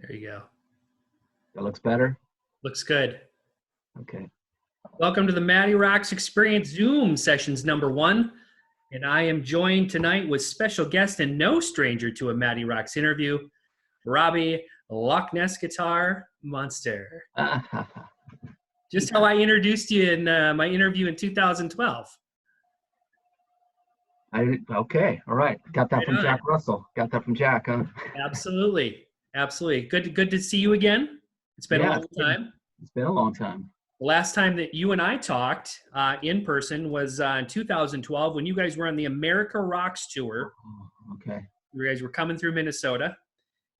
There you go. That looks better? Looks good. Okay. Welcome to the MattyRocks Experience Zoom Sessions #1. And I am joined tonight with special guest and no stranger to a MattyRocks interview, Robby Lochner Guitar Monster. Just how I introduced you in my interview in 2012. Okay, all right. Got that Right from on. Jack Russell. Got that from Jack, huh? Absolutely. Good to see you again. It's been a long time. It's been a long time. The last time that you and I talked in person was in 2012 when you guys were on the MattyRocks tour. Oh, okay. You guys were coming through Minnesota.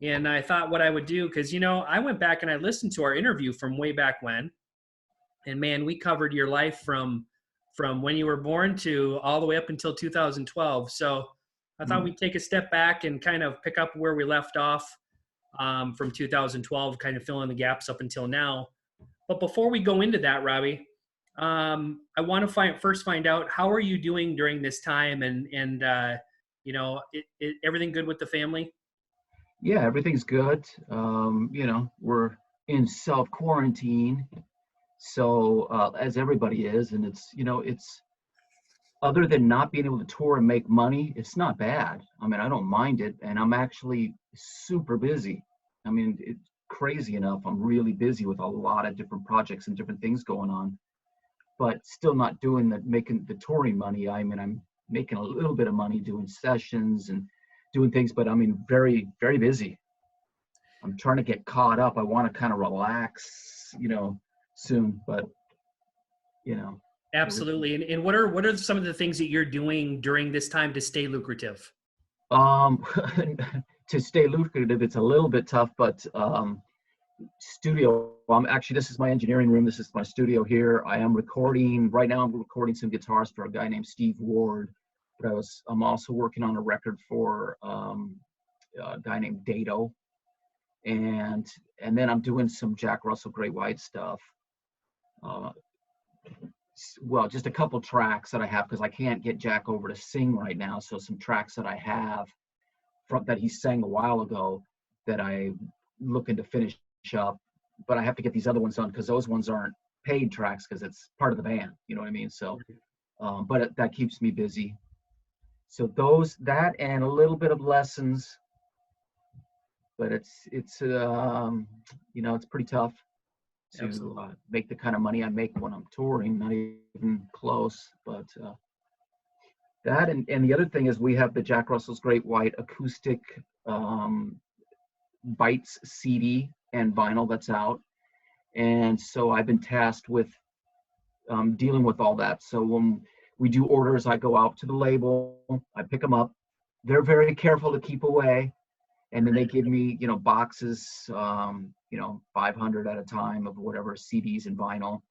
And I thought what I would do, because, I went back and I listened to our interview from way back when. And, man, we covered your life from when you were born to all the way up until 2012. So I thought we'd take a step back and kind of pick up where we left off from 2012, kind of fill in the gaps up until now. But before we go into that, Robby, I want to first find out, how are you doing during this time? And everything good with the family? Yeah, everything's good. We're in self-quarantine. So as everybody is, and it's other than not being able to tour and make money, it's not bad. I mean, I don't mind it, and I'm actually super busy. I mean, it's crazy enough. I'm really busy with a lot of different projects and different things going on, but still not making the touring money. I mean, I'm making a little bit of money doing sessions and doing things, but I mean, very, very busy. I'm trying to get caught up. I want to kind of relax, soon, but Absolutely. And what are some of the things that you're doing during this time to stay lucrative? To stay lucrative, it's a little bit tough, but studio, this is my engineering room. This is my studio here. I'm recording some guitars for a guy named Steve Ward, but I'm also working on a record for a guy named Dado, and then I'm doing some Jack Russell Great White stuff. Well, just a couple tracks that I have, because I can't get Jack over to sing right now. So some tracks that I have that he sang a while ago that I'm looking to finish up, but I have to get these other ones done because those ones aren't paid tracks because it's part of the band. You know what I mean? So, but that keeps me busy. So that and a little bit of lessons, but it's pretty tough to make the kind of money I make when I'm touring, not even close. But that and the other thing is we have the Jack Russell's Great White acoustic Bites CD and vinyl that's out, and so I've been tasked with dealing with all that. So when we do orders, I go out to the label, I pick them up. They're very careful to keep away, and then they give me boxes, 500 at a time of whatever CDs and vinyl,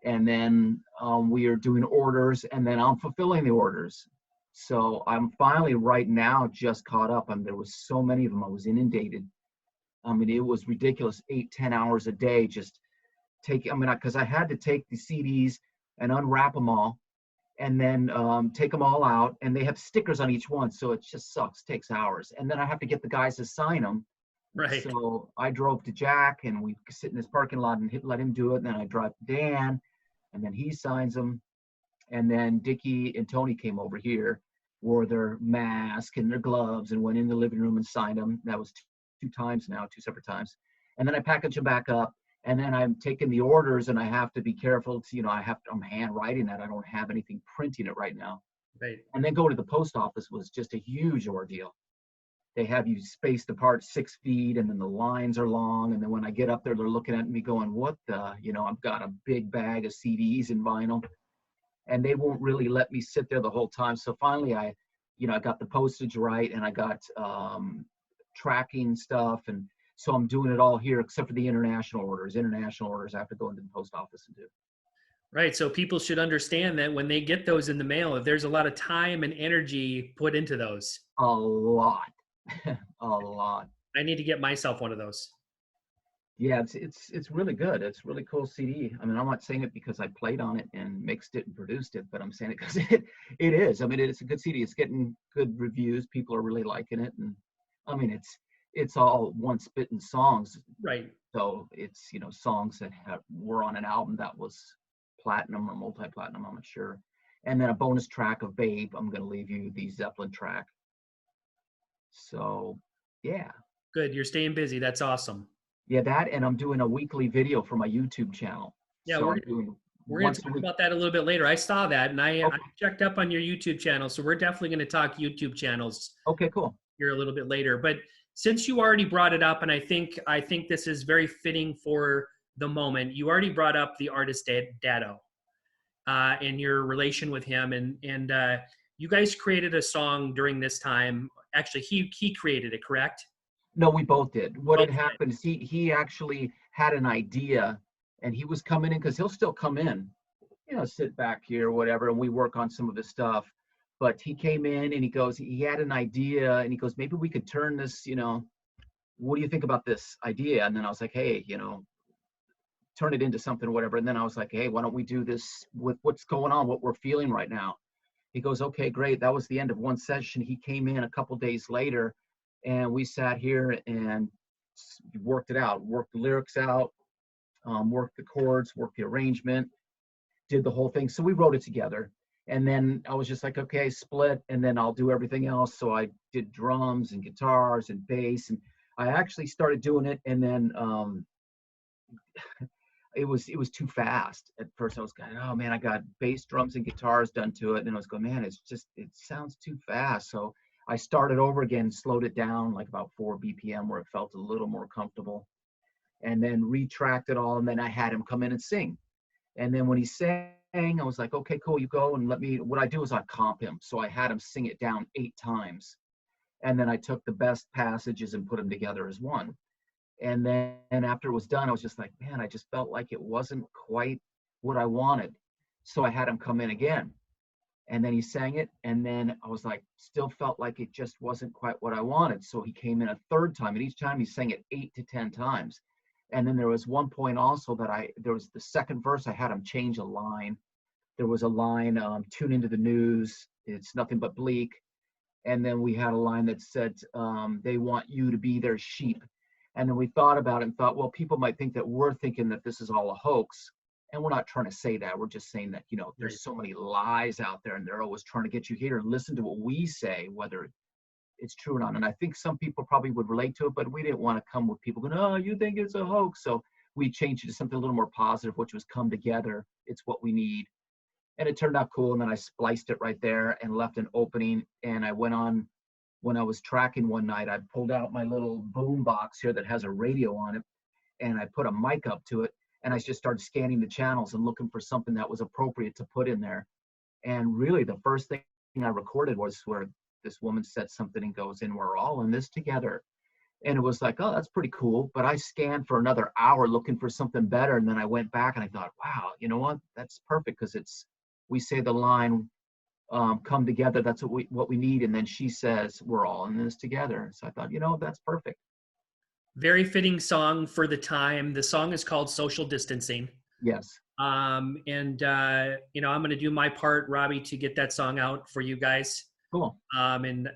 and then we are doing orders, and then I'm fulfilling the orders. So I'm finally right now just caught up. There was so many of them. I was inundated. I mean, it was ridiculous, 8-10 hours a day just because I had to take the CDs and unwrap them all, and then take them all out, and they have stickers on each one, so it just sucks. It takes hours, and then I have to get the guys to sign them. Right. So I drove to Jack, and we sit in his parking lot and let him do it, and then I drive to Dan, and then he signs them, and then Dickie and Tony came over here, wore their mask and their gloves, and went in the living room and signed them. That was two separate times, and then I package them back up. And then I'm taking the orders, and I have to be careful to, I'm handwriting that. I don't have anything printing it right now. Right. And then going to the post office was just a huge ordeal. They have you spaced apart 6 feet, and then the lines are long. And then when I get up there, they're looking at me going, what the, I've got a big bag of CDs and vinyl, and they won't really let me sit there the whole time. So finally I got the postage right, and I got tracking stuff, and so I'm doing it all here except for the international orders. International orders I have to go into the post office and do. Right. So people should understand that when they get those in the mail, if there's a lot of time and energy put into those. A lot. A lot. I need to get myself one of those. Yeah, it's really good. It's a really cool CD. I mean, I'm not saying it because I played on it and mixed it and produced it, but I'm saying it because it is. I mean, it's a good CD. It's getting good reviews. People are really liking it. And I mean, it's all one spitting songs. Right. So it's, you know, songs that were on an album that was platinum or multi-platinum, I'm not sure. And then a bonus track of Babe, I'm Gonna Leave You, the Zeppelin track. So yeah. Good. You're staying busy. That's awesome. Yeah, that, and I'm doing a weekly video for my YouTube channel. Yeah, So I'm doing we're going to once a talk week. about that a little bit later. I saw that, and I Okay, checked up on your YouTube channel, so we're definitely going to talk YouTube channels okay, cool. here a little bit later. But since you already brought it up, and I think this is very fitting for the moment, you already brought up the artist Dado and your relation with him, and you guys created a song during this time. Actually, he created it, correct? No, we both did. What Both had happened is he actually had an idea, and he was coming in, because he'll still come in, you know, sit back here or whatever, and we work on some of his stuff. But he came in and he goes, he had an idea, and he goes, maybe we could turn this, you know, what do you think about this idea? And then I was like, hey, you know, turn it into something or whatever. And then I was like, hey, why don't we do this with what's going on, what we're feeling right now? He goes, okay, great. That was the end of one session. He came in a couple days later, and we sat here and worked it out, worked the lyrics out, worked the chords, worked the arrangement, did the whole thing. So we wrote it together. And then I was just like, okay, split, and then I'll do everything else. So I did drums and guitars and bass, and I actually started doing it. And then it was too fast. At first I was going, oh man, I got bass, drums, and guitars done to it. And I was going, man, it sounds too fast. So I started over again, slowed it down like about 4 BPM where it felt a little more comfortable, and then retracked it all. And then I had him come in and sing. And then when he sang, I was like, okay, cool, you go and what I do is I comp him. So I had him sing it down 8 times. And then I took the best passages and put them together as one. And then after it was done, I was just like, man, I just felt like it wasn't quite what I wanted. So I had him come in again. And then he sang it. And then I was like, still felt like it just wasn't quite what I wanted. So he came in a third time. And each time he sang it 8 to 10 times. And then there was one point also that there was the second verse, I had him change a line. There was a line, tune into the news, it's nothing but bleak. And then we had a line that said, they want you to be their sheep. And then we thought about it and thought, well, people might think that we're thinking that this is all a hoax. And we're not trying to say that. We're just saying that, you know, there's so many lies out there, and they're always trying to get you here and listen to what we say, whether it's true or not. And I think some people probably would relate to it, but we didn't want to come with people going, oh, you think it's a hoax. So we changed it to something a little more positive, which was come together. It's what we need. And it turned out cool. And then I spliced it right there and left an opening. And I went on, when I was tracking one night, I pulled out my little boom box here that has a radio on it, and I put a mic up to it. And I just started scanning the channels and looking for something that was appropriate to put in there. And really the first thing I recorded was where this woman said something and goes, and we're all in this together. And it was like, oh, that's pretty cool. But I scanned for another hour looking for something better. And then I went back and I thought, wow, you know what? That's perfect, because we say the line, come together, that's what we need. And then she says, we're all in this together. So I thought, you know, that's perfect. Very fitting song for the time. The song is called Social Distancing. Yes. And you know, I'm going to do my part, Robbie, to get that song out for you guys. Cool. And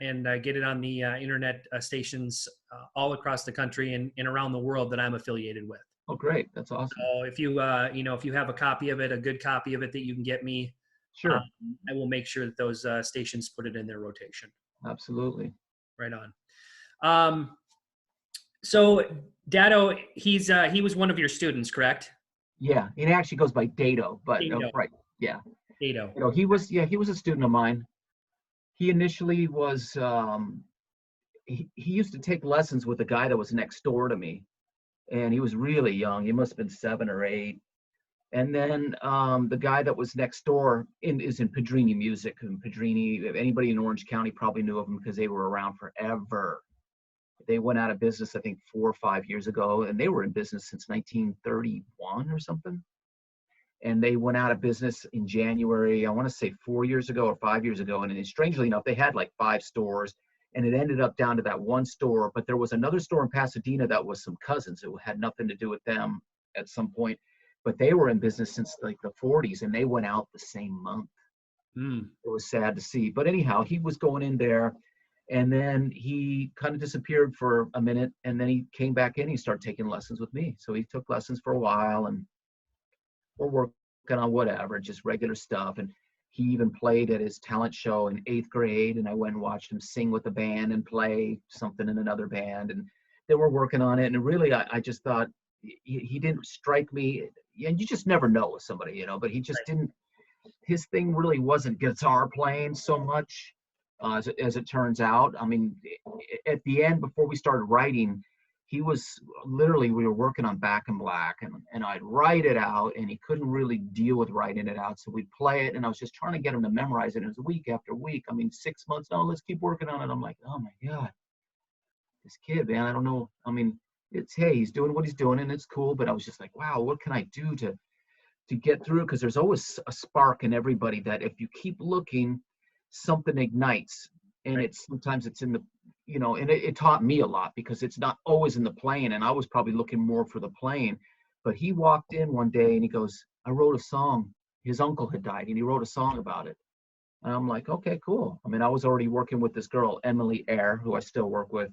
get it on the internet stations all across the country and around the world that I'm affiliated with. Oh, great. That's awesome. So if you if you have a copy of it, a good copy of it that you can get me, sure, I will make sure that those stations put it in their rotation. Absolutely. Right on. So Dado, he was one of your students, correct? Yeah, it actually goes by Dado, but Dado. right. Yeah. Dado. You know, he was a student of mine. He initially was, he used to take lessons with a guy that was next door to me, and he was really young. He must have been 7 or 8. And then the guy that was next door is in Padrini Music. And Padrini, anybody in Orange County probably knew of them because they were around forever. They went out of business, I think, 4 or 5 years ago, and they were in business since 1931 or something. And they went out of business in January, I want to say 4 years ago or 5 years ago. And strangely enough, they had like 5 stores, and it ended up down to that one store. But there was another store in Pasadena that was some cousins. It had nothing to do with them at some point. But they were in business since like the 40s, and they went out the same month. It was sad to see. But anyhow, he was going in there, And then he kind of disappeared for a minute, and then he came back in. He started taking lessons with me. So he took lessons for a while, and we're working on whatever, just regular stuff. And he even played at his talent show in 8th grade, and I went and watched him sing with a band and play something in another band. And then we're working on it. And really, I just thought he didn't strike me. And you just never know with somebody, you know, but he just didn't. His thing really wasn't guitar playing so much, as it turns out. I mean, at the end, before we started writing, he was literally, we were working on Back in Black, and I'd write it out, and he couldn't really deal with writing it out. So we'd play it, and I was just trying to get him to memorize it. It was week after week. I mean, 6 months, no, let's keep working on it. I'm like, oh my God, this kid, man, I don't know. I mean, hey, he's doing what he's doing, and it's cool. But I was just like, wow, what can I do to get through? Because there's always a spark in everybody that if you keep looking, something ignites. And sometimes it's in the, you know, and it taught me a lot, because it's not always in the playing, and I was probably looking more for the playing. But he walked in one day and he goes, I wrote a song. His uncle had died, and he wrote a song about it. And I'm like, okay, cool. I mean, I was already working with this girl, Emily Eyre, who I still work with.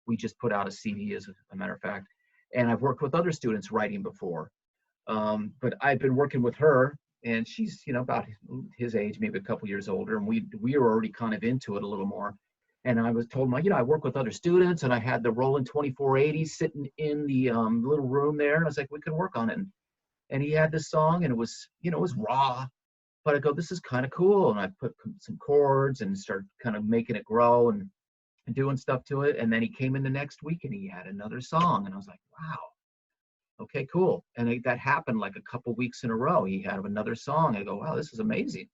We just put out a CD, as a matter of fact. And I've worked with other students writing before. But I've been working with her, and she's, you know, about his age, maybe a couple years older. And we were already kind of into it a little more. And I was told, you know, I work with other students, and I had the Roland 2480 sitting in the little room there. And I was like, we can work on it. And he had this song, and it was, you know, it was raw, but I go, this is kind of cool. And I put some chords and started kind of making it grow and doing stuff to it. And then he came in the next week and he had another song. And I was like, wow. Okay, cool. And that happened like a couple weeks in a row. He had another song. I go, wow, this is amazing.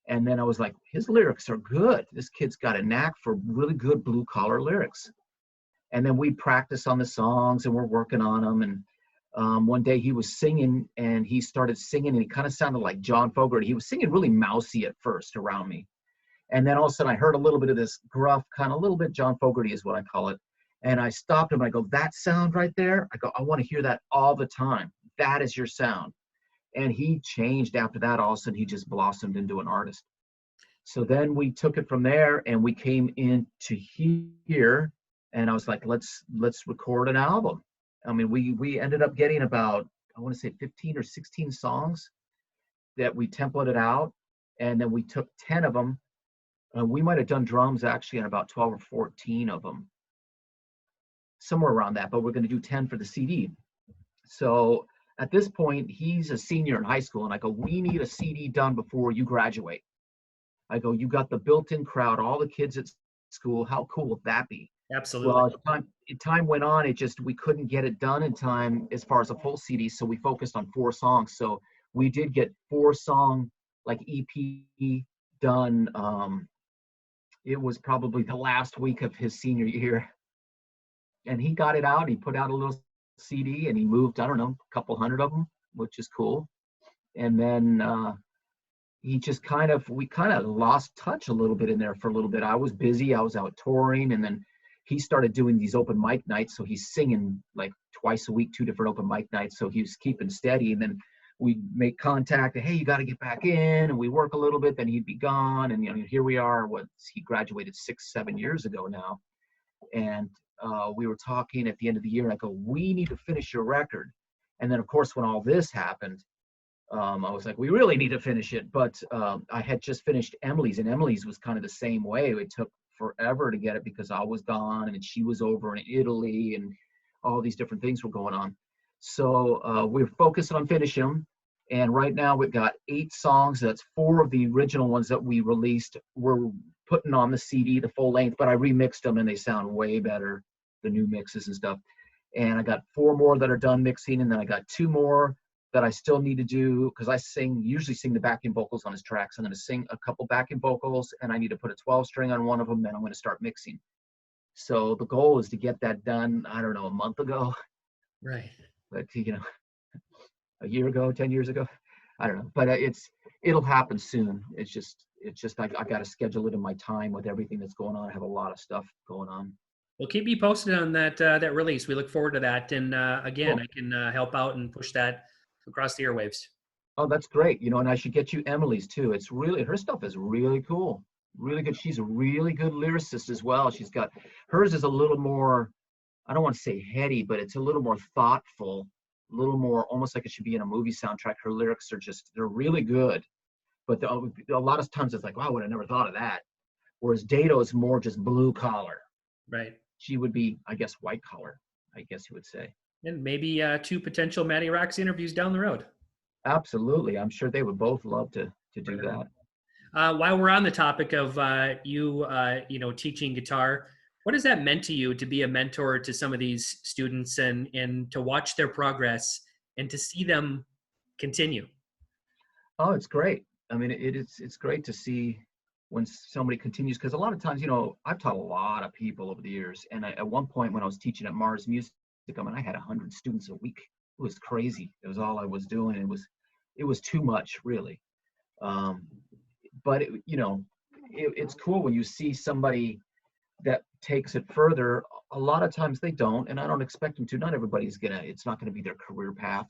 And then I was like, his lyrics are good. This kid's got a knack for really good blue collar lyrics. And then we practice on the songs, and we're working on them. And one day he was singing, and he started singing, and he kind of sounded like John Fogerty. He was singing really mousy at first around me. And then all of a sudden I heard a little bit of this gruff, kind of a little bit John Fogerty is what I call it. And I stopped him. I go, that sound right there? I go, I want to hear that all the time. That is your sound. And he changed after that. All of a sudden, he just blossomed into an artist. So then we took it from there, and we came into here. And I was like, let's record an album. I mean, we ended up getting about, I want to say 15 or 16 songs that we templated out. And then we took 10 of them. We might have done drums actually on about 12 or 14 of them. Somewhere around that, but we're going to do 10 for the CD. So at this point, he's a senior in high school, and I go, we need a CD done before you graduate. I go, you got the built-in crowd, all the kids at school. How cool would that be? Absolutely. Well, as time went on, we couldn't get it done in time as far as a full CD, so we focused on 4 songs. So we did get 4-song like EP done. It was probably the last week of his senior year. And he got it out. He put out a little CD, and he moved, I don't know, a couple hundred of them, which is cool. And then we kind of lost touch a little bit in there for a little bit. I was busy. I was out touring. And then he started doing these open mic nights. So he's singing like twice a week, 2 different open mic nights. So he was keeping steady. And then we make contact. Hey, you got to get back in. And we work a little bit. Then he'd be gone. And, you know, here we are. He graduated 6-7 years ago now. And we were talking at the end of the year, and I go, we need to finish your record. And then, of course, when all this happened, I was like, we really need to finish it. But I had just finished Emily's, and Emily's was kind of the same way. It took forever to get it because I was gone, and she was over in Italy, and all these different things were going on. So we're focused on finishing them. And right now we've got 8 songs. That's 4 of the original ones that we released. We're putting on the CD, the full length, but I remixed them, and they sound way better, the new mixes and stuff. And I got 4 more that are done mixing, and then I got 2 more that I still need to do, because I usually sing the backing vocals on his tracks. I'm going to sing a couple backing vocals, and I need to put a 12-string on one of them, then I'm going to start mixing. So the goal is to get that done, I don't know, a month ago. Right. But, you know, a year ago, 10 years ago, I don't know. But it'll happen soon. It's just I got to schedule it in my time with everything that's going on. I have a lot of stuff going on. Well, keep me posted on that release. We look forward to that. And again, Cool. I can help out and push that across the airwaves. Oh, that's great. You know, and I should get you Emily's too. Her stuff is really cool. really good. She's a really good lyricist as well. Hers is a little more, I don't want to say heady, but it's a little more thoughtful, a little more almost like it should be in a movie soundtrack. Her lyrics they're really good. But a lot of times it's like, wow, I would have never thought of that. Whereas Dado is more just blue collar. Right. She would be, I guess, white collar, I guess you would say. And maybe 2 potential MattyRocks interviews down the road. Absolutely. I'm sure they would both love to do that. While we're on the topic of you teaching guitar, what has that meant to you to be a mentor to some of these students and to watch their progress and to see them continue? Oh, it's great. I mean, it's great to see when somebody continues, because a lot of times, I've taught a lot of people over the years. And at one point when I was teaching at Mars Music, I mean, I had 100 students a week. It was crazy. It was all I was doing. It was too much, really. But it's cool when you see somebody that takes it further. A lot of times they don't, and I don't expect them to. Not everybody's it's not gonna be their career path.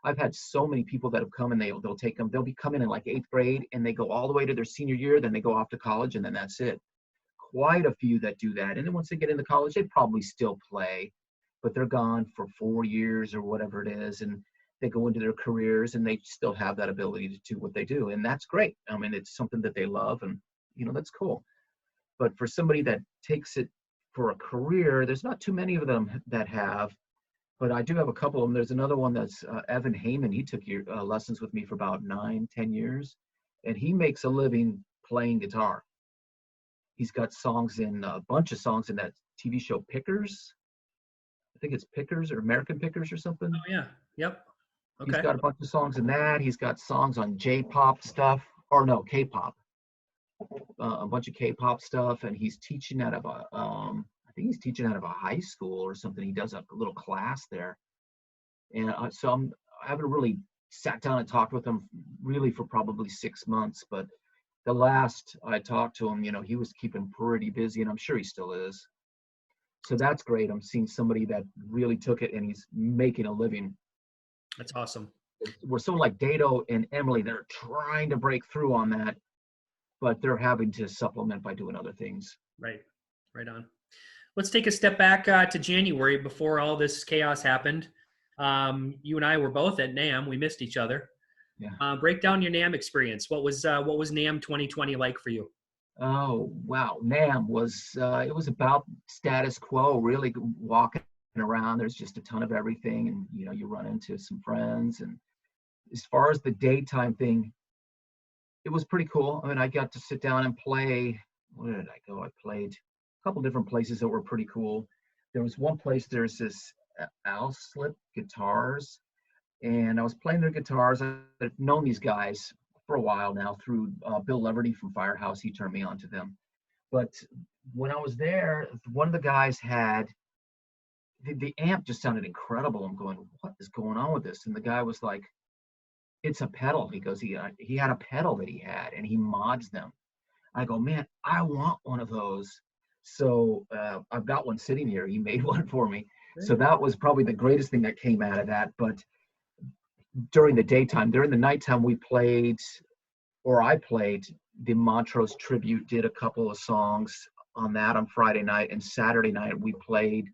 I've had so many people that have come and they'll be coming in like 8th grade and they go all the way to their senior year, then they go off to college and then that's it. Quite a few that do that. And then once they get into college, they probably still play, but they're gone for 4 years or whatever it is. And they go into their careers and they still have that ability to do what they do. And that's great. I mean, it's something that they love and, that's cool. But for somebody that takes it for a career, there's not too many of them that have, but I do have a couple of them. There's another one that's Evan Heyman. He took lessons with me for about 9-10 years, and he makes a living playing guitar. He's got a bunch of songs in that TV show Pickers. I think it's Pickers or American Pickers or something. Oh, yeah. Yep. Okay. He's got a bunch of songs in that. He's got songs on J-pop stuff, or no, K-pop. A bunch of K-pop stuff, and he's teaching out of I think he's teaching out of a high school or something. He does a little class there, and so I haven't really sat down and talked with him really for probably 6 months. But the last I talked to him, he was keeping pretty busy, and I'm sure he still is. So that's great. I'm seeing somebody that really took it and he's making a living. That's awesome. We're so like Dado and Emily, they're trying to break through on that, but they're having to supplement by doing other things. Right on. Let's take a step back to January before all this chaos happened. You and I were both at NAMM. We missed each other. Yeah. Break down your NAMM experience. What was NAMM 2020 like for you? Oh, wow. NAMM it was about status quo, really walking around. There's just a ton of everything. And, you run into some friends. And as far as the daytime thing, it was pretty cool. I mean, I got to sit down and play. Where did I go? I played a couple different places that were pretty cool. There was one place, there's this Slip Guitars, and I was playing their guitars. I've known these guys for a while now through Bill Leverty from Firehouse. He turned me on to them. But when I was there, one of the guys had, the amp just sounded incredible. I'm going, what is going on with this? And the guy was like, it's a pedal. He goes, he had a pedal that he had, and he mods them. I go, man, I want one of those. So I've got one sitting here. He made one for me. Great. So that was probably the greatest thing that came out of that. But during the daytime, during the nighttime, I played the Montrose Tribute, did a couple of songs on that on Friday night, and Saturday night we played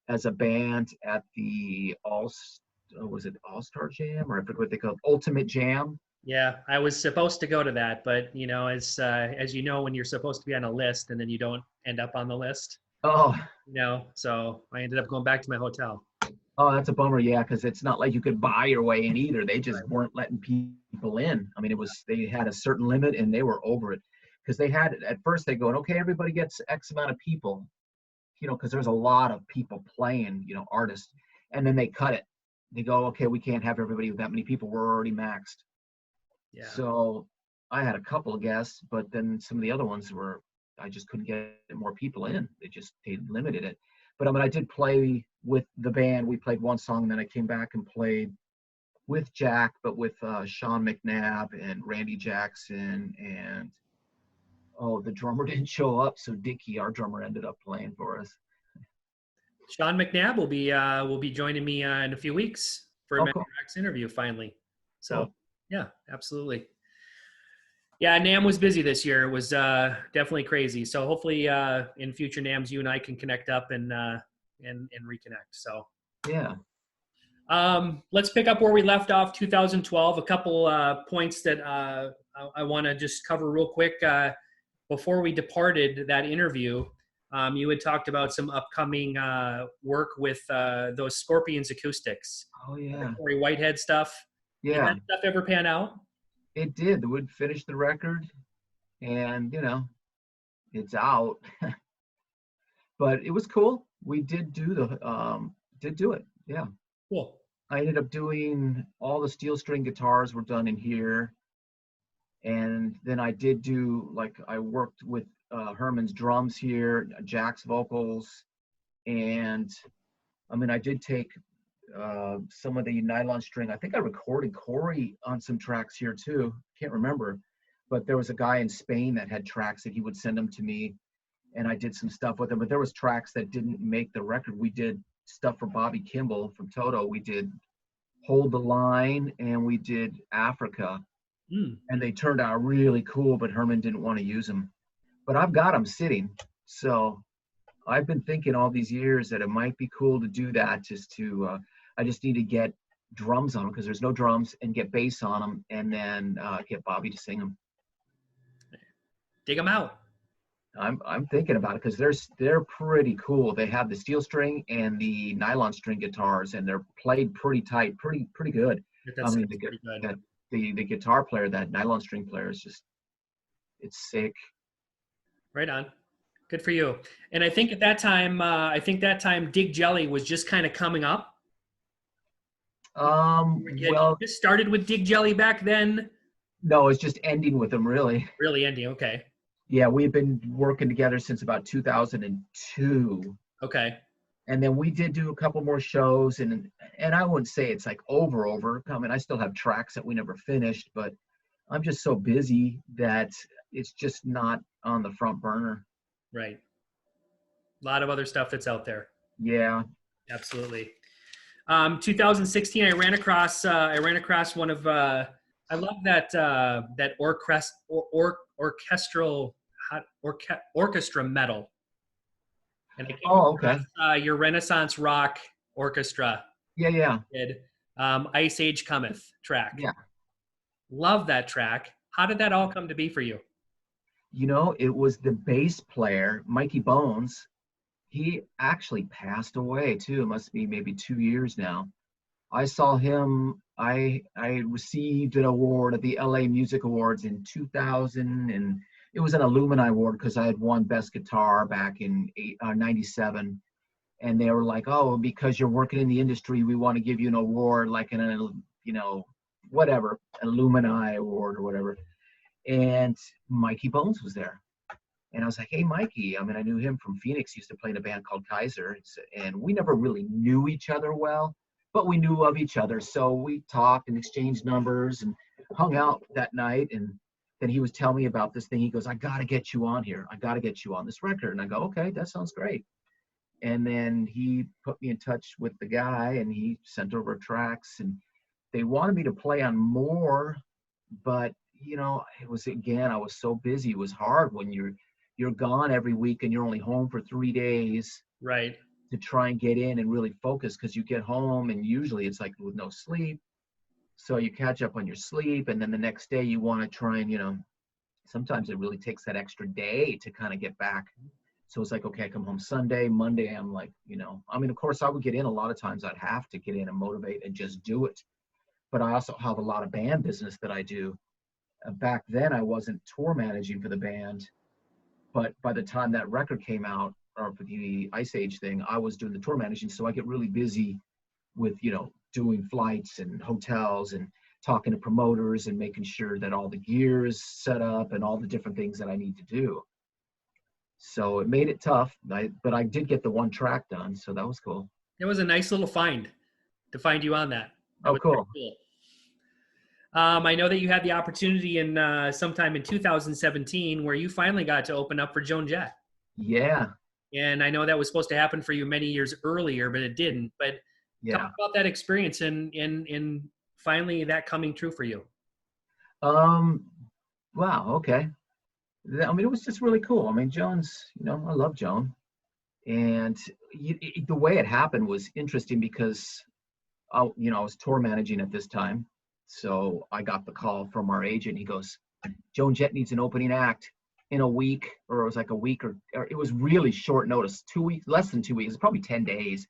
as a band at the All-Star Jam, or I forget what they call it, Ultimate Jam. Yeah, I was supposed to go to that, but as you know, when you're supposed to be on a list and then you don't end up on the list. Oh. So I ended up going back to my hotel. Oh, that's a bummer. Yeah, because it's not like you could buy your way in either. They just weren't letting people in. I mean, they had a certain limit and they were over it, because they had, at first they go, okay, everybody gets X amount of people, because there's a lot of people playing, artists, and then they cut it. They go, okay, we can't have everybody with that many people. We're already maxed. Yeah. So I had a couple of guests, but then some of the other ones I just couldn't get more people in. They limited it. But I did play with the band. We played one song, and then I came back and played with Jack, but with Sean McNabb and Randy Jackson, and the drummer didn't show up, so Dickie, our drummer, ended up playing for us. Sean McNabb will be joining me in a few weeks for a MattyRocks interview finally. So. Cool. Yeah, absolutely. Yeah, NAM was busy this year. It was definitely crazy. So hopefully in future NAMs, you and I can connect up and reconnect. So Yeah. let's pick up where we left off. 2012. A couple points that I want to just cover real quick before we departed that interview. You had talked about some upcoming work with those Scorpions acoustics, Oh the yeah. Corey Whitehead stuff. Did Yeah. that stuff ever pan out? It did. We'd finish the record, and it's out. But it was cool. We did do it. Yeah. Cool. I ended up doing all the steel string guitars were done in here. And then I did do, like, I worked with Herman's drums here, Jack's vocals, and I mean, I did take some of the nylon string. I think I recorded Corey on some tracks here too. Can't remember, but there was a guy in Spain that had tracks that he would send them to me, and I did some stuff with him. But there was tracks that didn't make the record. We did stuff for Bobby Kimball from Toto. We did Hold the Line, and we did Africa, Mm. and they turned out really cool, but Herman didn't want to use them. But I've got them sitting. So I've been thinking all these years that it might be cool to do that, I just need to get drums on them because there's no drums, and get bass on them, and then get Bobby to sing them. Dig them out. I'm thinking about it because they're pretty cool. They have the steel string and the nylon string guitars, and they're played pretty tight, pretty good. That I mean, sounds pretty good. the guitar player, that nylon string player, is just, it's sick. Right on. Good for you. And I think at that time, Dig Jelly was just kind of coming up. Well, Just started with Dig Jelly back then. no, it's just ending with them, really. Really ending. Okay. Yeah, we've been working together since about 2002. Okay. And then we did do a couple more shows, and I wouldn't say it's like over. I mean, I still have tracks that we never finished, but I'm just so busy that it's just not on the front burner. Right. A lot of other stuff that's out there. Yeah. Absolutely. 2016, I ran across one of I love that orchestra metal. And I came Okay. across your Renaissance rock orchestra Yeah. did Ice Age Cometh track. Yeah. Love that track. How did that all come to be for you? It was the bass player, Mikey Bones. He actually passed away too. It must be maybe 2 years now. I saw him. I received an award at the LA Music Awards in 2000, and it was an alumni award because I had won best guitar back in '97. And they were like, "Oh, because you're working in the industry, we want to give you an award, like whatever, alumni award or whatever." And Mikey Bones was there. And I was like, "Hey, Mikey." I mean, I knew him from Phoenix. He used to play in a band called Kaiser. And we never really knew each other well, but we knew of each other. So we talked and exchanged numbers and hung out that night. And then he was telling me about this thing. He goes, "I got to get you on here. I got to get you on this record." And I go, "Okay, that sounds great." And then he put me in touch with the guy, and he sent over tracks. And they wanted me to play on more, but it was, again, I was so busy. It was hard when you're gone every week and you're only home for 3 days. Right. To try and get in and really focus, because you get home and usually it's like with no sleep. So you catch up on your sleep, and then the next day you want to try and, sometimes it really takes that extra day to kind of get back. So it's like, okay, I come home Sunday, Monday, I'm like, I mean, of course I would get in a lot of times. I'd have to get in and motivate and just do it. But I also have a lot of band business that I do. Back then I wasn't tour managing for the band, but by the time that record came out, or for the Ice Age thing, I was doing the tour managing. So I get really busy with, doing flights and hotels and talking to promoters and making sure that all the gear is set up and all the different things that I need to do. So it made it tough, but I did get the one track done. So that was cool. It was a nice little find to find you on that. That Oh, was cool. cool. I know that you had the opportunity in sometime in 2017 where you finally got to open up for Joan Jett. Yeah. And I know that was supposed to happen for you many years earlier, but it didn't. But Yeah. talk about that experience and finally that coming true for you. Wow. Okay. I mean, it was just really cool. I mean, Joan's, I love Joan. And the way it happened was interesting because, I was tour managing at this time. So I got the call from our agent. He goes, Joan Jett needs an opening act in a week, or it was like a week, or it was really short notice, 2 weeks, less than 2 weeks, probably 10 days.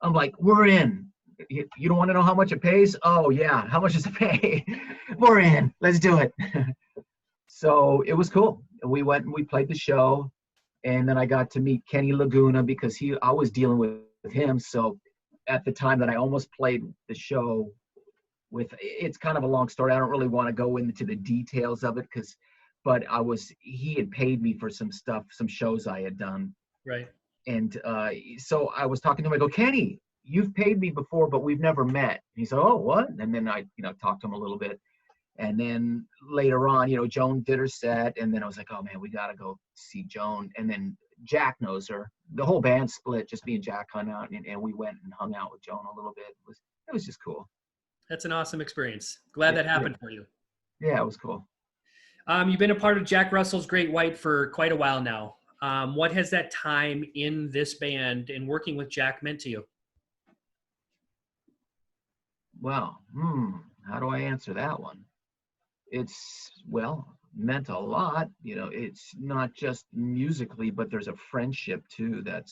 I'm like, we're in. You don't want to know how much it pays? Oh, yeah. How much does it pay? We're in. Let's do it. So it was cool. We went and we played the show. And then I got to meet Kenny Laguna because I was dealing with him. So at the time that I almost played the show it's kind of a long story. I don't really want to go into the details of it but he had paid me for some stuff, some shows I had done. Right. And so I was talking to him. I go, Kenny, you've paid me before, but we've never met. And he said, oh, what? And then I, talked to him a little bit. And then later on, Joan did her set. And then I was like, oh, man, we got to go see Joan. And then Jack knows her. The whole band split, just me and Jack hung out. And we went and hung out with Joan a little bit. It was just cool. That's an awesome experience. Glad that happened for you. Yeah, it was cool. You've been a part of Jack Russell's Great White for quite a while now. What has that time in this band and working with Jack meant to you? Well, how do I answer that one? Meant a lot. It's not just musically, but there's a friendship too that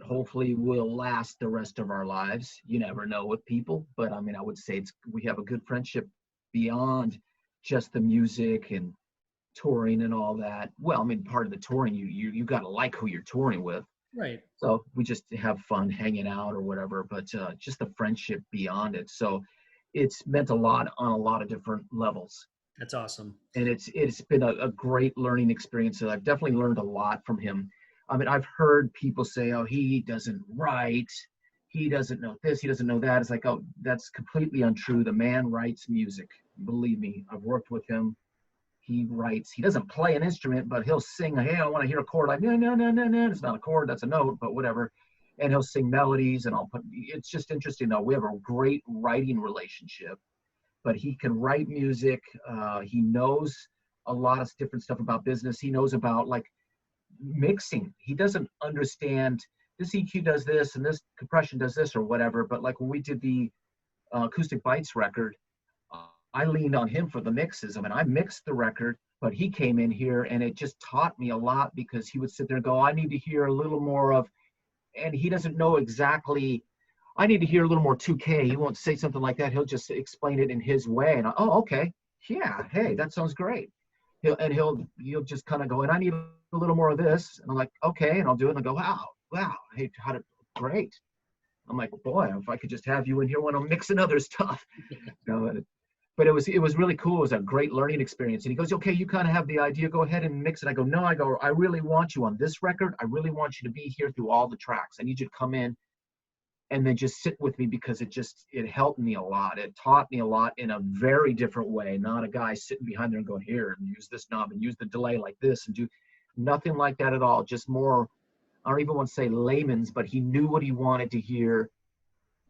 hopefully will last the rest of our lives. You never know with people, but I mean, I would say we have a good friendship beyond just the music and touring and all that. Well, I mean, part of the touring, you got to like who you're touring with. Right. So we just have fun hanging out or whatever, but just the friendship beyond it. So it's meant a lot on a lot of different levels. That's awesome. And it's been a great learning experience. I've definitely learned a lot from him. I mean, I've heard people say, oh, he doesn't write. He doesn't know this. He doesn't know that. It's like, oh, that's completely untrue. The man writes music. Believe me, I've worked with him. He writes. He doesn't play an instrument, but he'll sing, hey, I want to hear a chord. Like, no. It's not a chord. That's a note, but whatever. And he'll sing melodies, and it's just interesting, though. We have a great writing relationship, but he can write music. He knows a lot of different stuff about business. He knows about, like, mixing. He doesn't understand this EQ does this and this compression does this or whatever, but like when we did the Acoustic Bites record, I leaned on him for the mixes. I mean, I mixed the record, but he came in here and it just taught me a lot because he would sit there and go, I need to hear a little more of, and he doesn't know exactly, I need to hear a little more 2K. He won't say something like that. He'll just explain it in his way. And okay. Yeah. Hey, that sounds great. He'll just kind of go, and I need a little more of this. And I'm like, okay. And I'll do it. And I'll go, wow. Hey, great. I'm like, boy, if I could just have you in here when I'm mixing other stuff. But it was really cool. It was a great learning experience. And he goes, okay, you kind of have the idea. Go ahead and mix it. I go, no. I really want you on this record. I really want you to be here through all the tracks. I need you to come in and then just sit with me because it helped me a lot. It taught me a lot in a very different way. Not a guy sitting behind there and going, here, and use this knob and use the delay like this and do nothing like that at all. Just more, I don't even want to say layman's, but he knew what he wanted to hear.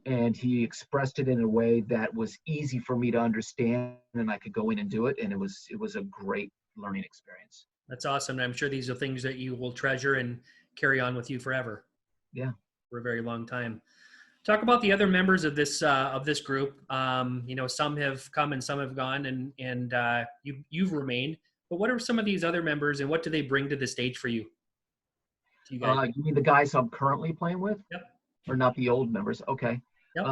And he expressed it in a way that was easy for me to understand, and I could go in and do it. And it was a great learning experience. That's awesome. And I'm sure these are things that you will treasure and carry on with you forever. Yeah. For a very long time. Talk about the other members of this group. Some have come and some have gone, and you've remained. But what are some of these other members, and what do they bring to the stage for you? You mean the guys I'm currently playing with? Yep. Or not the old members? Okay. Yep.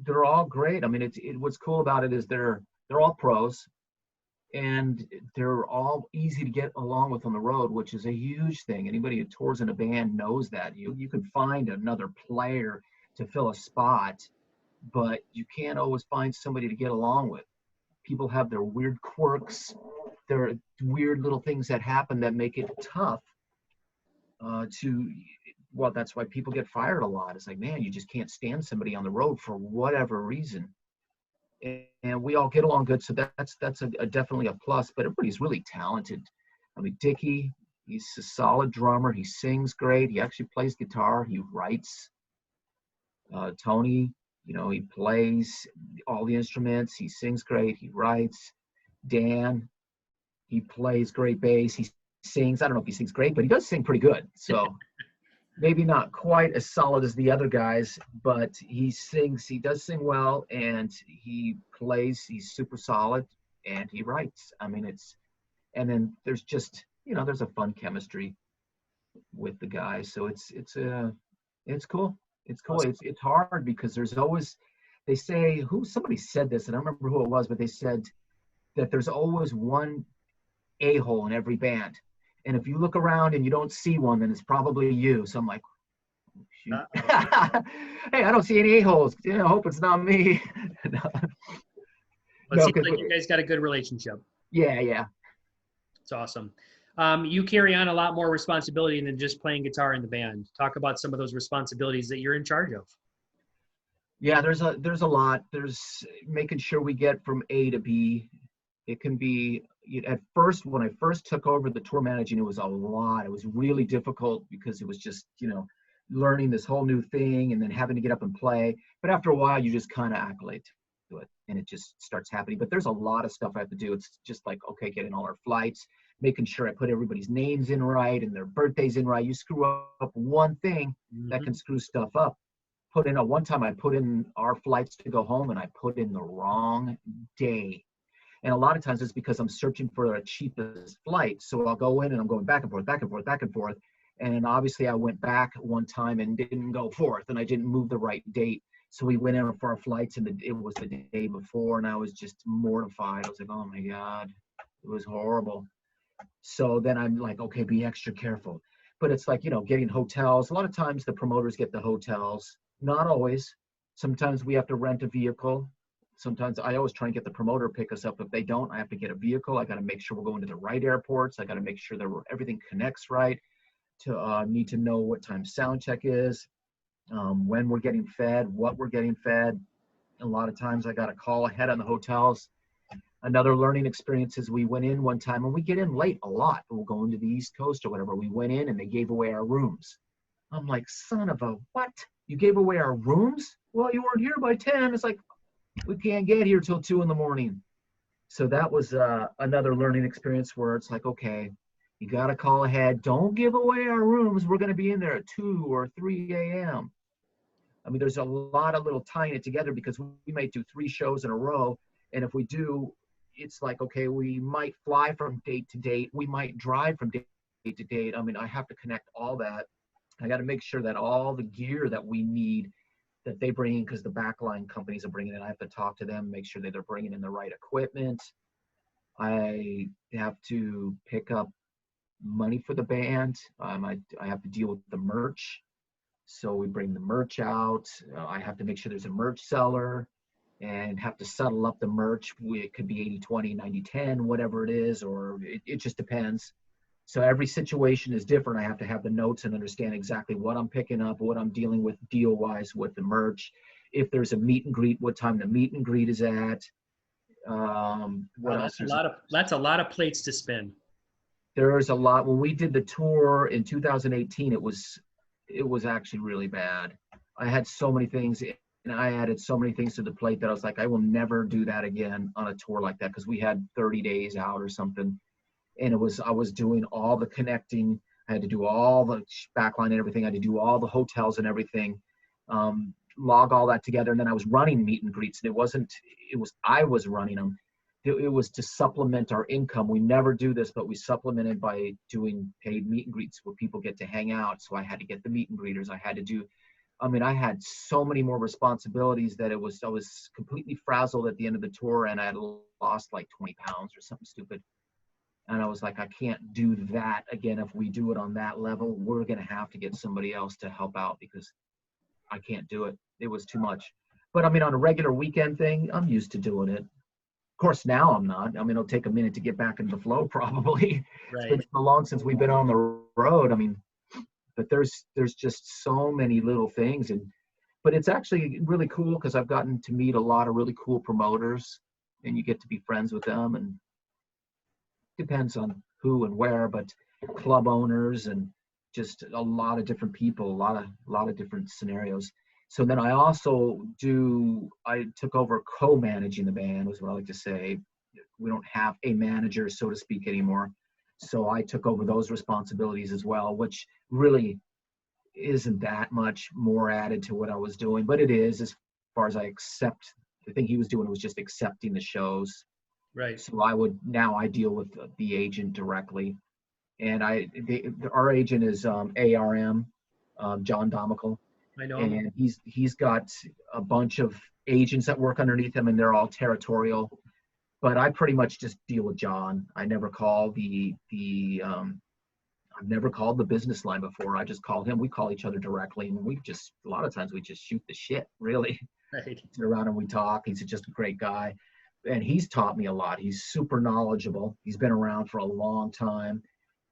They're all great. I mean, what's cool about it is they're all pros, and they're all easy to get along with on the road, which is a huge thing. Anybody who tours in a band knows that. You can find another player to fill a spot, but you can't always find somebody to get along with. People have their weird quirks, their weird little things that happen that make it tough well, that's why people get fired a lot. It's like, man, you just can't stand somebody on the road for whatever reason. And we all get along good, so that's definitely a plus. But everybody's really talented. I mean, Dickie, he's a solid drummer. He sings great. He actually plays guitar. He writes. Tony, he plays all the instruments. He sings great. He writes. Dan, he plays great bass. He sings. I don't know if he sings great, but he does sing pretty good. So maybe not quite as solid as the other guys, but he sings. He does sing well, and he plays. He's super solid, and he writes. I mean, and then there's just, there's a fun chemistry with the guys. So it's cool. It's cool. Awesome. It's hard because there's always, they say, somebody said this, and I don't remember who it was, but they said that there's always one a-hole in every band. And if you look around and you don't see one, then it's probably you. So I'm like, shoot. Hey, I don't see any a-holes. I hope it's not me. It seems like you guys got a good relationship. Yeah. It's awesome. You carry on a lot more responsibility than just playing guitar in the band. Talk about some of those responsibilities that you're in charge of. Yeah, there's a lot. There's making sure we get from A to B. It can be, at first, when I first took over the tour managing, it was a lot. It was really difficult because it was just, learning this whole new thing and then having to get up and play. But after a while, you just kind of acclimate to it and it just starts happening. But there's a lot of stuff I have to do. It's just like, okay, getting all our flights, making sure I put everybody's names in right and their birthdays in right. You screw up one thing, that can screw stuff up. One time I put in our flights to go home and I put in the wrong day. And a lot of times it's because I'm searching for a cheapest flight. So I'll go in and I'm going back and forth, back and forth, back and forth. And obviously I went back one time and didn't go forth and I didn't move the right date. So we went in for our flights and it was the day before and I was just mortified. I was like, oh my God, it was horrible. So then I'm like, okay, be extra careful. But it's like, getting hotels. A lot of times the promoters get the hotels. Not always. Sometimes we have to rent a vehicle. Sometimes I always try and get the promoter to pick us up. If they don't, I have to get a vehicle. I got to make sure we're going to the right airports. I got to make sure that everything connects right. Need to know what time sound check is, when we're getting fed, what we're getting fed. A lot of times I got to call ahead on the hotels. Another learning experience is we went in one time and we get in late a lot. We'll go into the East Coast or whatever. We went in and they gave away our rooms. I'm like, son of a what? You gave away our rooms? Well, you weren't here by 10. It's like, we can't get here till 2 a.m. So that was another learning experience where it's like, okay, you got to call ahead. Don't give away our rooms. We're going to be in there at 2 or 3 a.m. I mean, there's a lot of little tying it together because we might do 3 shows in a row. And if we do, it's like, okay, we might fly from date to date. We might drive from date to date. I mean, I have to connect all that. I got to make sure that all the gear that we need that they bring in, because the backline companies are bringing it, I have to talk to them, make sure that they're bringing in the right equipment. I have to pick up money for the band. I have to deal with the merch. So we bring the merch out. I have to make sure there's a merch seller and have to settle up the merch. It could be 80-20, 90-10, whatever it is, or it just depends. So every situation is different. I have to have the notes and understand exactly what I'm picking up, what I'm dealing with deal-wise with the merch. If there's a meet and greet, what time the meet and greet is at. What else? That's a lot of plates to spin. There's a lot. When we did the tour in 2018, it was actually really bad. I had so many things, and I added so many things to the plate that I was like, I will never do that again on a tour like that, because we had 30 days out or something. And I was doing all the connecting. I had to do all the backline and everything. I had to do all the hotels and everything, log all that together. And then I was running meet and greets. And I was running them. It was to supplement our income. We never do this, but we supplemented by doing paid meet and greets where people get to hang out. So I had to get the meet and greeters. I had so many more responsibilities that I was completely frazzled at the end of the tour, and I had lost like 20 pounds or something stupid. And I was like, I can't do that again. If we do it on that level, we're going to have to get somebody else to help out because I can't do it. It was too much. But I mean, on a regular weekend thing, I'm used to doing it. Of course, now I'm not. I mean, it'll take a minute to get back into the flow probably. Right. It's been so long since we've been on the road. I mean, but there's just so many little things. But it's actually really cool because I've gotten to meet a lot of really cool promoters, and you get to be friends with them, and depends on who and where, but club owners and just a lot of different people, a lot of different scenarios. So then I took over co-managing the band, was what I like to say. we don't have a manager, so to speak, anymore. So I took over those responsibilities as well, which really isn't that much more added to what I was doing, but it is, as far as I accept. The thing he was doing was just accepting the shows. Right. So I deal with the agent directly, and our agent is ARM, John Domical, I know him. and he's got a bunch of agents that work underneath him, and they're all territorial. But I pretty much just deal with John. I never call I've never called the business line before. I just call him. We call each other directly, and a lot of times we just shoot the shit, really. Right. Sit around and we talk. He's just a great guy, and he's taught me a lot. He's super knowledgeable. He's been around for a long time.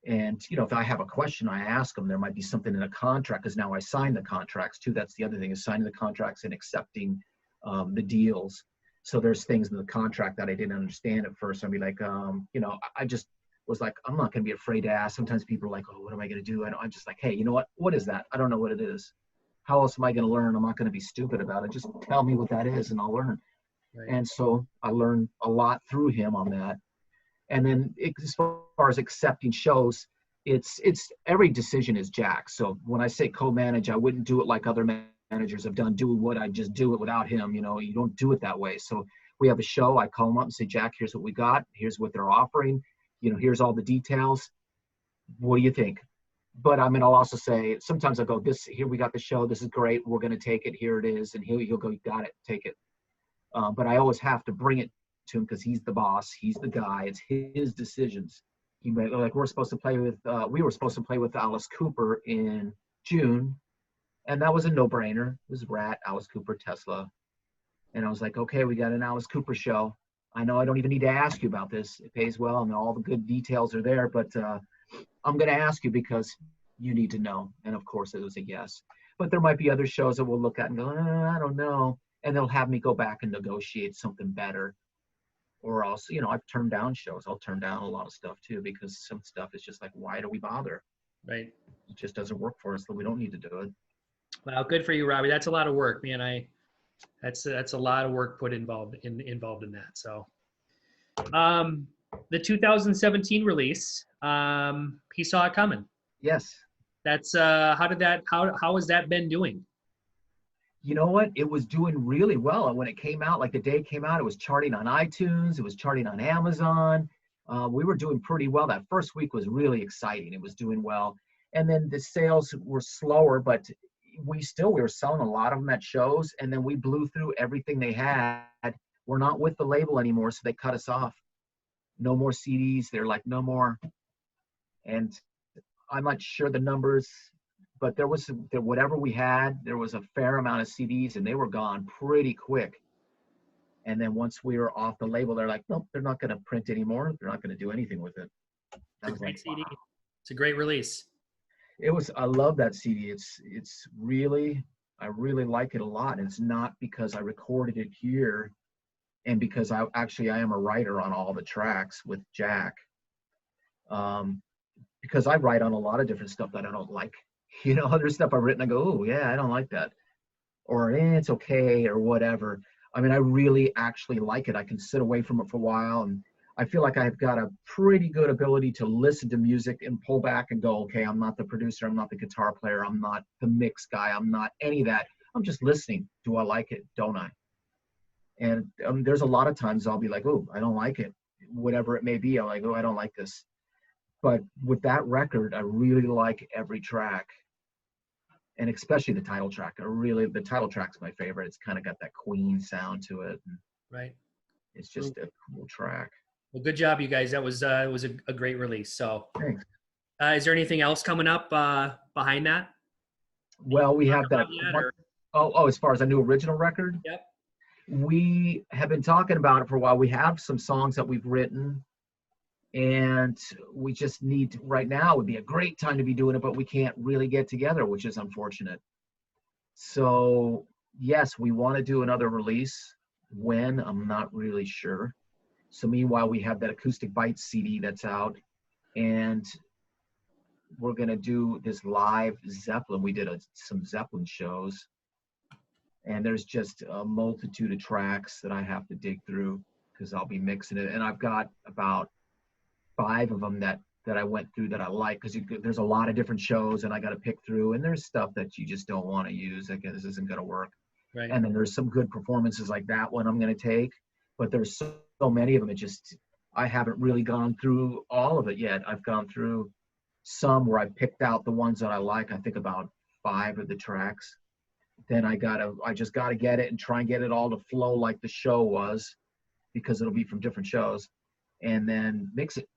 And, if I have a question, I ask him. There might be something in a contract, because now I sign the contracts too. That's the other thing, is signing the contracts and accepting the deals. So there's things in the contract that I didn't understand at first. I'd be like, I just was like, I'm not going to be afraid to ask. Sometimes people are like, oh, what am I going to do? I'm just like, hey, you know what? What is that? I don't know what it is. How else am I going to learn? I'm not going to be stupid about it. Just tell me what that is and I'll learn. Right. And so I learned a lot through him on that. And then as far as accepting shows, it's every decision is Jack's. So when I say co-manage, I wouldn't do it like other managers have done. I just do it without him. You don't do it that way. So we have a show. I call him up and say, Jack, here's what we got. Here's what they're offering. Here's all the details. What do you think? But I'll also say, sometimes I'll go, here we got the show. This is great. We're going to take it. Here it is. And he'll go, you got it. Take it. But I always have to bring it to him because he's the boss. He's the guy. It's his decisions. We were supposed to play with Alice Cooper in June. And that was a no-brainer. It was Rat, Alice Cooper, Tesla. And I was like, okay, we got an Alice Cooper show. I know I don't even need to ask you about this. It pays well and all the good details are there, but I'm going to ask you because you need to know. And of course it was a yes. But there might be other shows that we'll look at and go, I don't know. And they'll have me go back and negotiate something better. Or else, I've turned down shows. I'll turn down a lot of stuff too, because some stuff is just like, why do we bother? Right. It just doesn't work for us, so we don't need to do it. Wow, good for you, Robbie. That's a lot of work, man. That's a lot of work put involved in that. So, the 2017 release, he saw it coming. Yes. That's how has that been doing? You know what? It was doing really well. And when it came out, like the day it came out, it was charting on iTunes. It was charting on Amazon. We were doing pretty well. That first week was really exciting. It was doing well. And then the sales were slower, but we were selling a lot of them at shows. And then we blew through everything they had. We're not with the label anymore, so they cut us off. No more CDs. They're like, no more. And I'm not sure the numbers, but whatever we had, there was a fair amount of CDs and they were gone pretty quick. And then once we were off the label, they're like, nope, they're not going to print anymore. They're not going to do anything with it. It's a great CD. Wow. It's a great release. I love that CD. I really like it a lot. And it's not because I recorded it here and because I am a writer on all the tracks with Jack. Because I write on a lot of different stuff that I don't like. There's stuff I've written, I go, oh, yeah, I don't like that. Or, it's okay, or whatever. I really actually like it. I can sit away from it for a while, and I feel like I've got a pretty good ability to listen to music and pull back and go, okay, I'm not the producer, I'm not the guitar player, I'm not the mix guy, I'm not any of that. I'm just listening. Do I like it? Don't I? And there's a lot of times I'll be like, oh, I don't like it. Whatever it may be, I'm like, oh, I don't like this. But with that record, I really like every track. And especially the title track. The title track's my favorite. It's kind of got that Queen sound to it. Right. It's just a cool track. Well, good job, you guys. That was a great release. So, thanks. Is there anything else coming up behind that? Well, we have that. As far as a new original record? Yep. We have been talking about it for a while. We have some songs that we've written. And we just need right now would be a great time to be doing it, but we can't really get together, which is unfortunate. So yes, we want to do another release. When, I'm not really sure. So meanwhile, we have that Acoustic Bites CD that's out, and we're going to do this live Zeppelin. We did some Zeppelin shows, and there's just a multitude of tracks that I have to dig through because I'll be mixing it. And I've got about 5 of them that I went through that I like, because there's a lot of different shows and I got to pick through, and there's stuff that you just don't want to use. Like, this isn't going to work. Right. And then there's some good performances like that one I'm going to take, but there's so many of them. I haven't really gone through all of it yet. I've gone through some where I picked out the ones that I like. I think about 5 of the tracks. Then I just gotta get it and try and get it all to flow like the show was, because it'll be from different shows, and then mix it.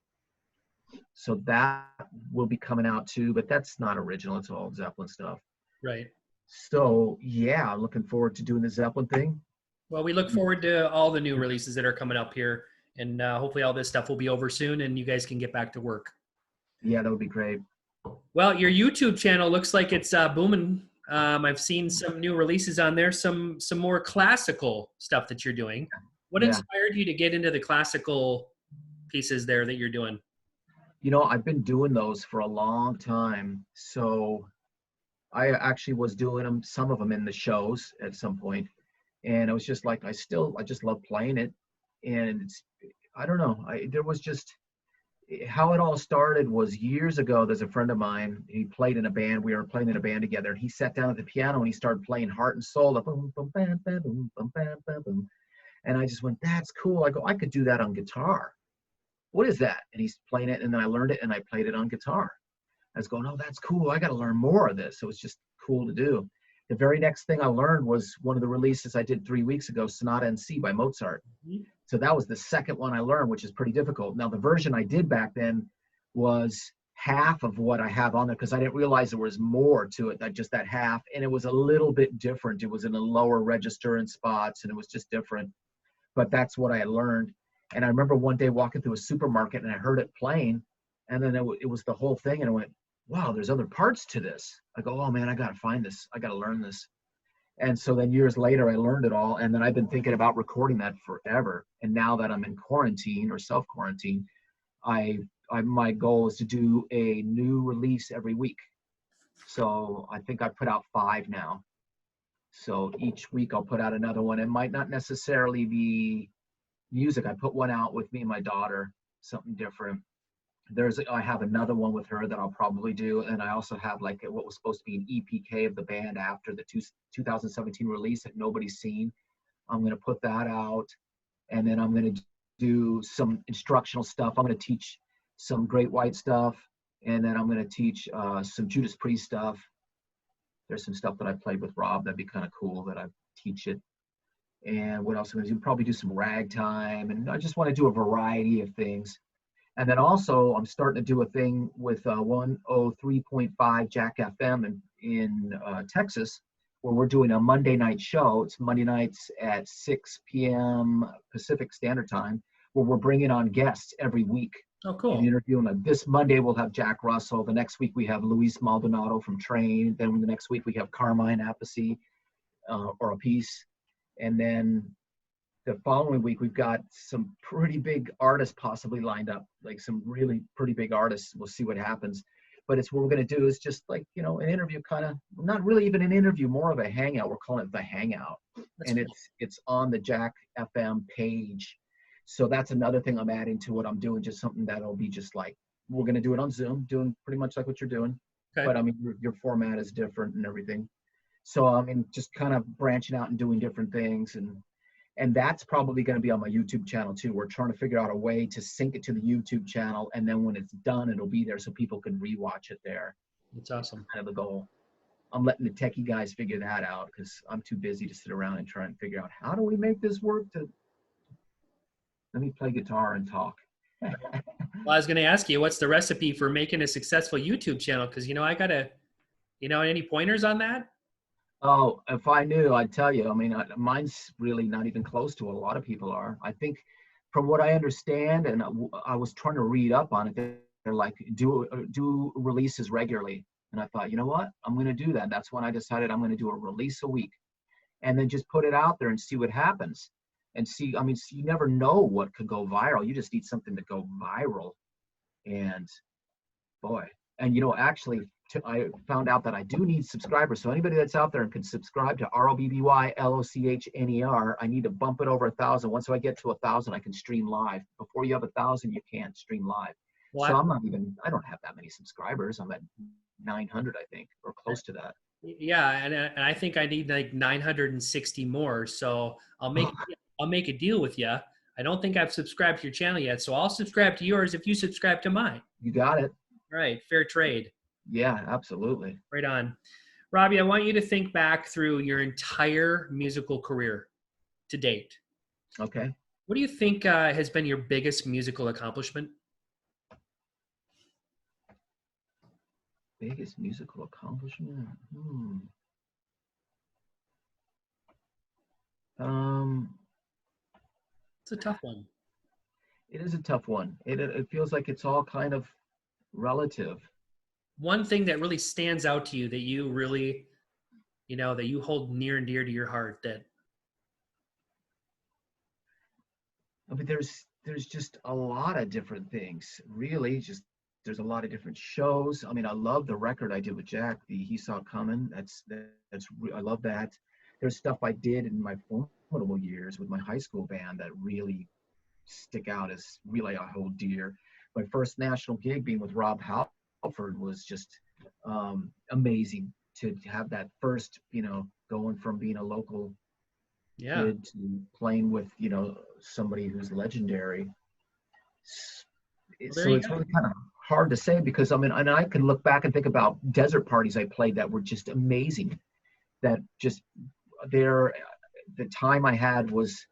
So that will be coming out too, but that's not original. It's all Zeppelin stuff. Right. So yeah, I'm looking forward to doing the Zeppelin thing. Well, we look forward to all the new releases that are coming up here, and hopefully all this stuff will be over soon and you guys can get back to work. Yeah, that would be great. Well, your YouTube channel looks like it's booming. I've seen some new releases on there, some more classical stuff that you're doing. What inspired you to get into the classical pieces there that you're doing? I've been doing those for a long time. So I actually was doing some of them in the shows at some point. And I was just like, I just love playing it. And I don't know, there was just, how it all started was years ago. There's a friend of mine, he played in a band. We were playing in a band together, and he sat down at the piano and he started playing Heart and Soul. Boom, boom, bam, bam, boom, boom, bam, bam, boom. And I just went, that's cool. I go, I could do that on guitar. What is that? And he's playing it, and then I learned it and I played it on guitar. I was going, oh, that's cool. I got to learn more of this. So it's just cool to do. The very next thing I learned was one of the releases I did 3 weeks ago, Sonata in C by Mozart. Mm-hmm. So that was the second one I learned, which is pretty difficult. Now, the version I did back then was half of what I have on there, because I didn't realize there was more to it than just that half. And it was a little bit different. It was in a lower register in spots, and it was just different. But that's what I had learned. And I remember one day walking through a supermarket and I heard it playing, and then it was the whole thing. And I went, wow, there's other parts to this. I go, oh man, I got to find this. I got to learn this. And so then years later, I learned it all. And then I've been thinking about recording that forever. And now that I'm in quarantine or self-quarantine, my goal is to do a new release every week. So I think I put out 5 now. So each week I'll put out another one. It might not necessarily be music. I put one out with me and my daughter, something different. I have another one with her that I'll probably do. And I also have like what was supposed to be an EPK of the band after the 2017 release that nobody's seen. I'm going to put that out. And then I'm going to do some instructional stuff. I'm going to teach some Great White stuff. And then I'm going to teach some Judas Priest stuff. There's some stuff that I played with Rob that'd be kind of cool that I teach it. And what else I'm going to do? Probably do some ragtime. And I just want to do a variety of things. And then also I'm starting to do a thing with 103.5 Jack FM in Texas, where we're doing a Monday night show. It's Monday nights at 6 p.m. Pacific Standard Time, where we're bringing on guests every week. Oh, cool. And interviewing them. This Monday we'll have Jack Russell. The next week we have Luis Maldonado from Train. Then the next week we have Carmine Appice or Appice. And then the following week, we've got some pretty big artists possibly lined up, like some really pretty big artists. We'll see what happens. But it's what we're going to do is just like, an interview, kind of, not really even an interview, more of a hangout. We're calling it the Hangout. That's and cool. It's on the Jack FM page. So that's another thing I'm adding to what I'm doing, just something that'll be just like, we're going to do it on Zoom, doing pretty much like what you're doing. Okay. But I mean, your format is different and everything. So I mean, just kind of branching out and doing different things. And that's probably going to be on my YouTube channel too. We're trying to figure out a way to sync it to the YouTube channel. And then when it's done, it'll be there so people can rewatch it there. That's awesome. That's kind of the goal. I'm letting the techie guys figure that out because I'm too busy to sit around and try and figure out how do we make this work. Let me play guitar and talk. Well, I was going to ask you, what's the recipe for making a successful YouTube channel? Because, I got to, any pointers on that? Oh, if I knew, I'd tell you. I mean, mine's really not even close to what a lot of people are. I think from what I understand, and I was trying to read up on it, they're like, do releases regularly. And I thought, you know what? I'm going to do that. That's when I decided I'm going to do a release a week. And then just put it out there and see what happens. And see, I mean, you never know what could go viral. You just need something to go viral. And boy, and actually, I found out that I do need subscribers. So anybody that's out there and can subscribe to ROBBYLOCHNER, I need to bump it over 1,000. Once I get to 1,000, I can stream live. Before you have 1,000, you can't stream live. Well, So I don't have that many subscribers. I'm at 900, I think, or close to that. yeah, and I think I need like 960 more. So I'll make a deal with you. I don't think I've subscribed to your channel yet, so I'll subscribe to yours if you subscribe to mine. You got it. Right, fair trade. Yeah, absolutely. Right on. Robby, I want you to think back through your entire musical career to date. Okay. What do you think has been your biggest musical accomplishment? Biggest musical accomplishment? It's a tough one. It is a tough one. It feels like it's all kind of relative. One thing that really stands out to you that you really, that you hold near and dear to your heart that. I mean, there's just a lot of different things, really. There's a lot of different shows. I mean, I love the record I did with Jack, the He Saw It Coming. I love that. There's stuff I did in my formidable years with my high school band that really stick out as really I hold dear. My first national gig being with Rob Halford was just amazing to have that first, going from being a local kid to playing with, somebody who's legendary. So it's really kind of hard to say because and I can look back and think about desert parties I played that were just amazing. That just the time I had was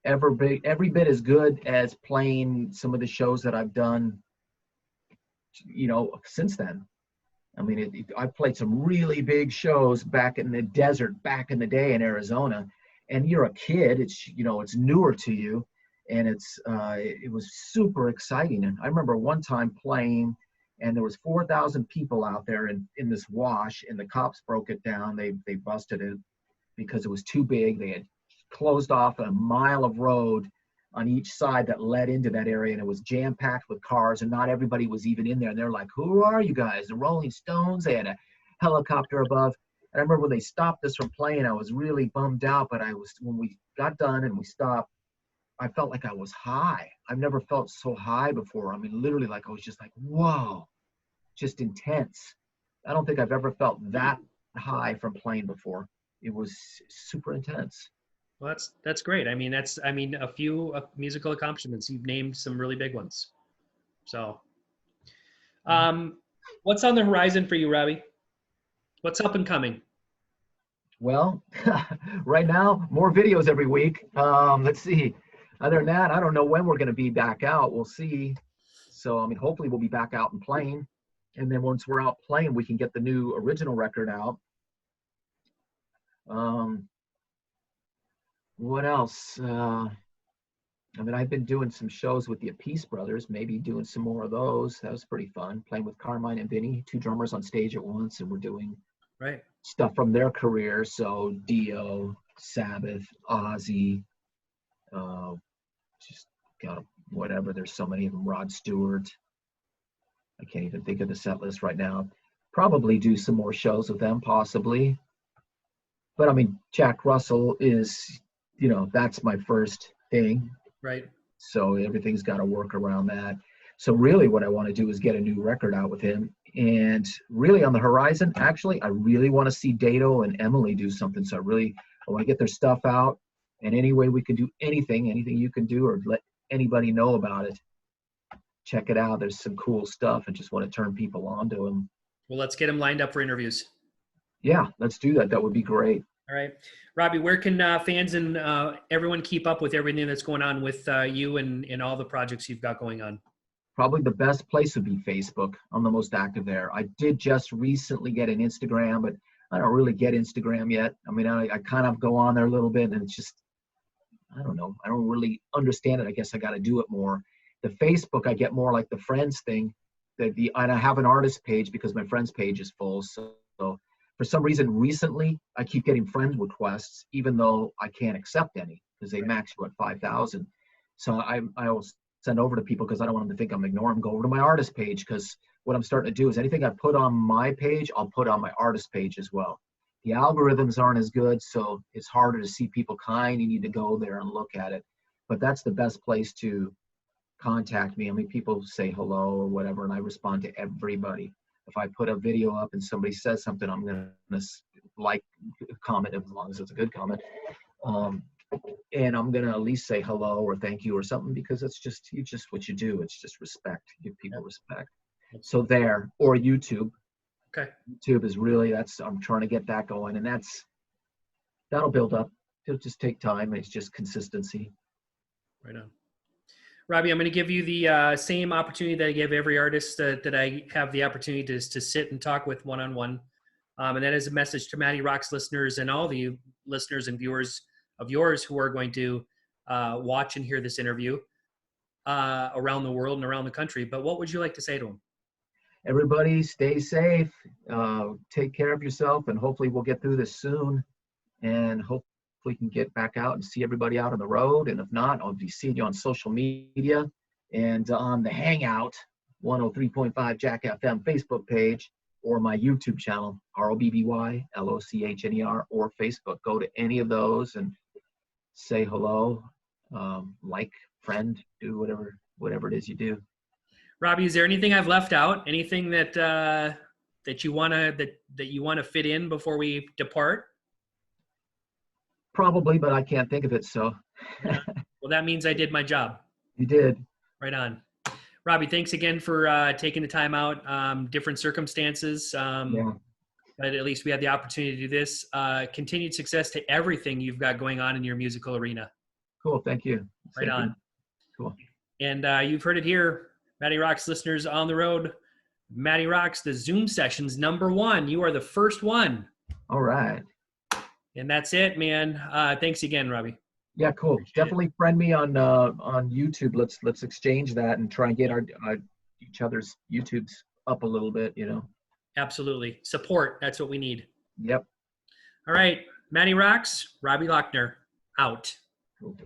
every bit as good as playing some of the shows that I've done, since then. I mean, I played some really big shows back in the desert, back in the day in Arizona, and you're a kid. It's it's newer to you, and it was super exciting. And I remember one time playing, and there was 4,000 people out there in this wash, and the cops broke it down. They busted it because it was too big. They had closed off a mile of road on each side that led into that area, and it was jam-packed with cars, and not everybody was even in there. And they're like, "Who are you guys?" The Rolling Stones. They had a helicopter above. And I remember when they stopped us from playing, I was really bummed out, but when we got done and we stopped, I felt like I was high. I've never felt so high before. I mean, literally, like I was just like, whoa, just intense. I don't think I've ever felt that high from playing before. It was super intense. Well, that's great. I mean, a few musical accomplishments. You've named some really big ones. So, what's on the horizon for you, Robby? What's up and coming? Well, right now, more videos every week. Let's see. Other than that, I don't know when we're going to be back out. We'll see. So, I mean, hopefully we'll be back out and playing. And then once we're out playing, we can get the new original record out. What else? I mean, I've been doing some shows with the Appice Brothers, maybe doing some more of those. That was pretty fun, playing with Carmine and Vinny, two drummers on stage at once, and we're doing stuff from their career. So Dio, Sabbath, Ozzy, just whatever. There's so many of them. Rod Stewart. I can't even think of the set list right now. Probably do some more shows with them, possibly. But I mean, Jack Russell is, that's my first thing. Right. So everything's got to work around that. So really what I want to do is get a new record out with him. And really on the horizon, actually, I really want to see Dado and Emily do something. So I want to get their stuff out. And any way we can do anything you can do or let anybody know about it, check it out. There's some cool stuff and just want to turn people on to them. Well, let's get them lined up for interviews. Yeah, let's do that. That would be great. All right. Robby, where can fans and everyone keep up with everything that's going on with you and all the projects you've got going on? Probably the best place would be Facebook. I'm the most active there. I did just recently get an Instagram, but I don't really get Instagram yet. I mean, I kind of go on there a little bit, and it's just, I don't know. I don't really understand it. I guess I got to do it more. The Facebook, I get more like the friends thing. And I have an artist page because my friends page is full. So for some reason, recently, I keep getting friend requests, even though I can't accept any because they max you at 5,000. So I will send over to people because I don't want them to think I'm ignoring them. Go over to my artist page because what I'm starting to do is anything I put on my page, I'll put on my artist page as well. The algorithms aren't as good, so it's harder to see people kind. You need to go there and look at it. But that's the best place to contact me. I mean, people say hello or whatever, and I respond to everybody. If I put a video up and somebody says something, I'm going to like, comment, as long as it's a good comment. And I'm going to at least say hello or thank you or something, because it's just what you do. It's just respect. Give people respect. So there, or YouTube. Okay. YouTube is really, I'm trying to get that going, and that'll build up. It'll just take time. It's just consistency. Right on. Robby, I'm going to give you the same opportunity that I give every artist that I have the opportunity to sit and talk with one-on-one. And that is a message to MattyRocks listeners and all the listeners and viewers of yours who are going to watch and hear this interview around the world and around the country. But what would you like to say to them? Everybody stay safe, take care of yourself, and hopefully we'll get through this soon, and hopefully we can get back out and see everybody out on the road. And if not, I'll be seeing you on social media and on the Hangout 103.5 Jack FM Facebook page, or my YouTube channel, ROBBY LOCHNER, or Facebook. Go to any of those and say hello, like, friend, do whatever it is you do. Robby, is there anything I've left out? Anything that that you wanna fit in before we depart? Probably, but I can't think of it. So. Well, that means I did my job. You did. Right on. Robby, thanks again for taking the time out. Different circumstances, Yeah. but at least we had the opportunity to do this. Continued success to everything you've got going on in your musical arena. Cool. Thank you. Right on. Cool. And you've heard it here. MattyRocks listeners on the road, MattyRocks, the Zoom sessions, #1. You are the first one. All right. And that's it, man. Thanks again, Robby. Yeah, cool. Definitely friend me on YouTube. Let's exchange that and try and get our each other's YouTubes up a little bit, you know. Absolutely. Support. That's what we need. Yep. All right. MattyRocks, Robby Lochner, out. Cool.